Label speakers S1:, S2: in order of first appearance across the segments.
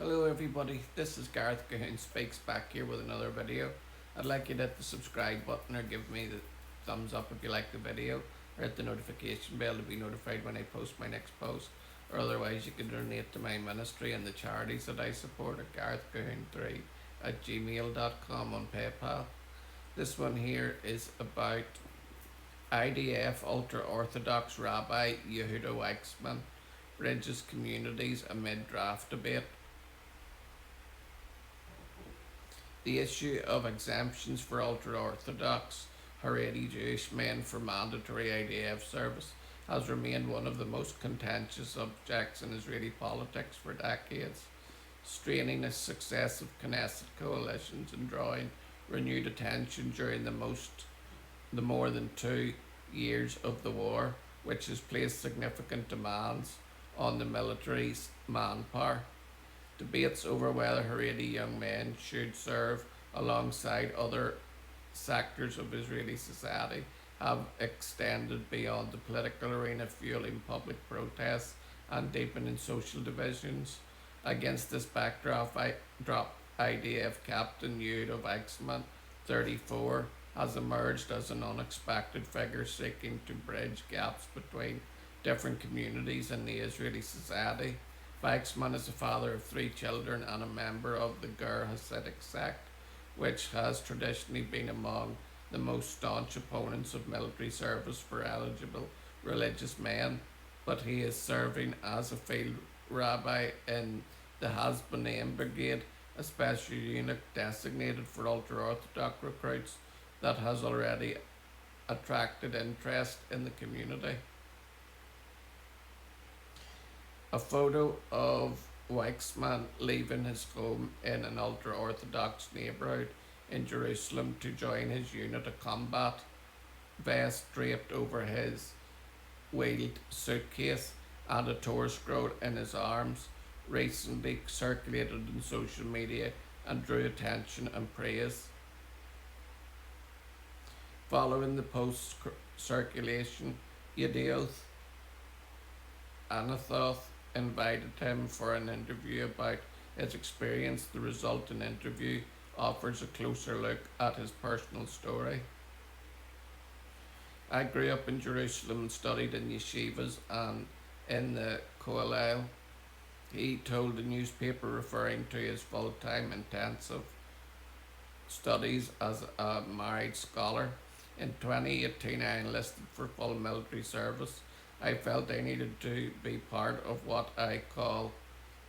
S1: Hello everybody, this is Gareth Cahoon Speaks back here with another video. I'd like you to hit the subscribe button or give me the thumbs up if you like the video, or hit the notification bell to be notified when I post my next post, or otherwise you can donate to my ministry and the charities that I support at garethcahoon3@gmail.com on PayPal. This one here is about IDF ultra-Orthodox rabbi Yehuda Weitzman bridges communities amid draft debate. The issue of exemptions for ultra-Orthodox Haredi Jewish men for mandatory IDF service has remained one of the most contentious subjects in Israeli politics for decades, straining the successive Knesset coalitions and drawing renewed attention during the more than 2 years of the war, which has placed significant demands on the military's manpower. Debates over whether Haredi young men should serve alongside other sectors of Israeli society have extended beyond the political arena, fueling public protests and deepening social divisions. Against this backdrop, IDF Captain Yehuda Weitzman, 34, has emerged as an unexpected figure seeking to bridge gaps between different communities in the Israeli society. Weitzman is the father of 3 children and a member of the Ger Hasidic sect, which has traditionally been among the most staunch opponents of military service for eligible religious men, but he is serving as a field rabbi in the Hasbanim Brigade, a special unit designated for ultra-Orthodox recruits that has already attracted interest in the community. A photo of Weitzman leaving his home in an ultra-Orthodox neighbourhood in Jerusalem to join his unit, a combat vest draped over his wheeled suitcase and a Torah scroll in his arms, recently circulated on social media and drew attention and praise. Following the post's circulation, Yehuda Anathoth invited him for an interview about his experience. The resulting interview offers a closer look at his personal story. I grew up in Jerusalem and studied in yeshivas and in the kollel, he told the newspaper, referring to his full-time intensive studies as a married scholar. In 2018, I enlisted for full military service. I felt I needed to be part of what I call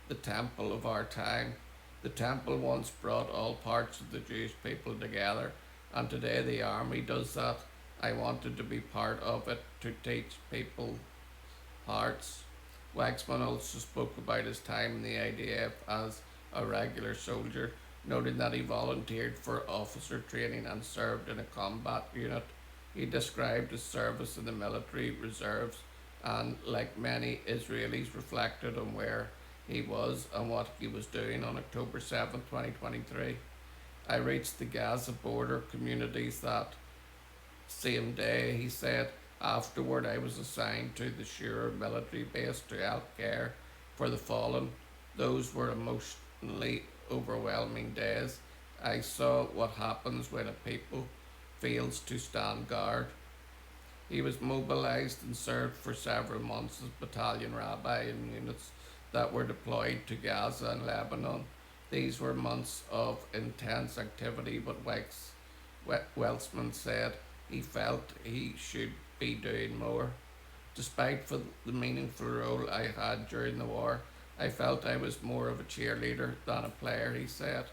S1: the temple of our time. The temple once brought all parts of the Jewish people together, and today the army does that. I wanted to be part of it, to teach people hearts. Weitzman also spoke about his time in the IDF as a regular soldier, noting that he volunteered for officer training and served in a combat unit. He described his service in the military reserves and, like many Israelis, reflected on where he was and what he was doing. On October 7, 2023, I reached the Gaza border communities that same day, he said. Afterward, I was assigned to the Shura military base to help care for the fallen. Those were emotionally overwhelming days. I saw what happens when a people fails to stand guard. He was mobilized and served for several months as battalion rabbi in units that were deployed to Gaza and Lebanon. These were months of intense activity, but Weitzman said he felt he should be doing more. Despite the meaningful role I had during the war, I felt I was more of a cheerleader than a player, he said.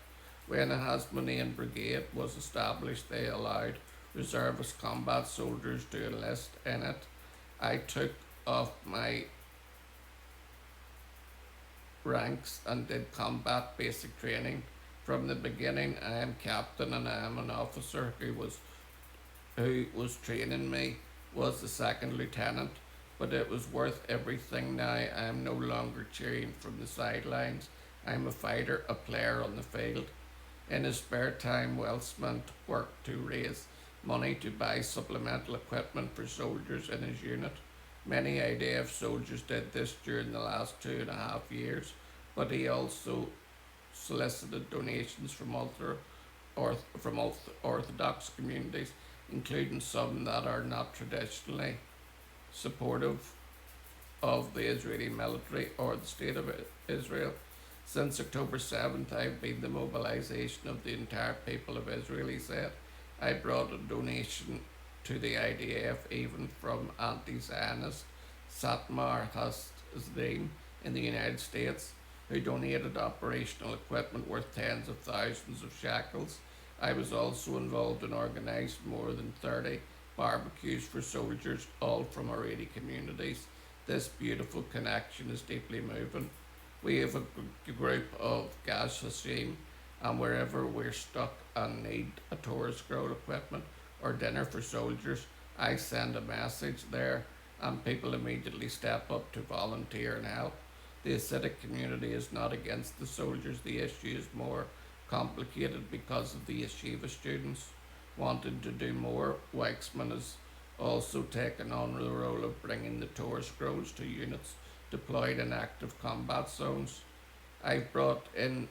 S1: When the Hasbanim Brigade was established, they allowed reservist combat soldiers to enlist in it. I took off my ranks and did combat basic training. From the beginning, I am captain and I am an officer. Who was training me was the second lieutenant, but it was worth everything now. I am no longer cheering from the sidelines. I am a fighter, a player on the field. In his spare time, Weitzman worked to raise money to buy supplemental equipment for soldiers in his unit. Many IDF soldiers did this during the last 2.5 years, but he also solicited donations from ultra-Orthodox communities, including some that are not traditionally supportive of the Israeli military or the state of Israel. Since October 7th, I've been the mobilization of the entire people of Israel, he said. I brought a donation to the IDF, even from anti-Zionist Satmar Hasdim in the United States, who donated operational equipment worth tens of thousands of shekels. I was also involved in organising more than 30 barbecues for soldiers, all from Haredi communities. This beautiful connection is deeply moving. We have a group of Gaz Hashem, and wherever we're stuck and need a Torah scroll equipment or dinner for soldiers, I send a message there and people immediately step up to volunteer and help. The Hasidic community is not against the soldiers. The issue is more complicated because of the yeshiva students wanting to do more. Weitzman has also taken on the role of bringing the Torah scrolls to units deployed in active combat zones. I've brought in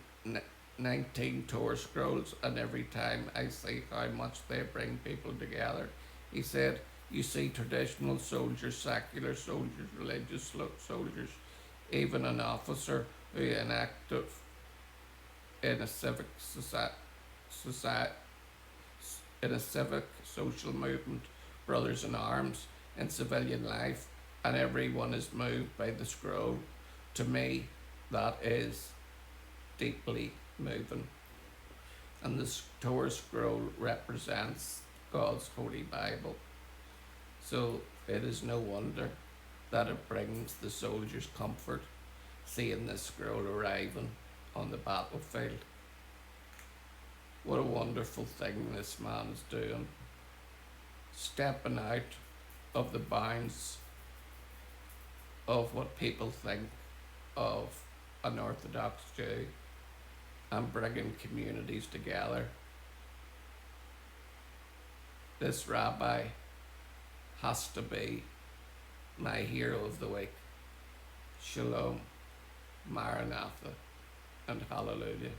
S1: 19 Torah scrolls, and every time I see how much they bring people together, he said, you see traditional soldiers, secular soldiers, religious soldiers, even an officer who is active in a civic social movement, brothers in arms, in civilian life, and everyone is moved by the scroll. To me, that is deeply moving. And the Torah scroll represents God's Holy Bible. So it is no wonder that it brings the soldiers comfort seeing this scroll arriving on the battlefield. What a wonderful thing this man is doing. Stepping out of the bounds of what people think of an Orthodox Jew and bringing communities together. This rabbi has to be my hero of the week. Shalom, Maranatha, and hallelujah.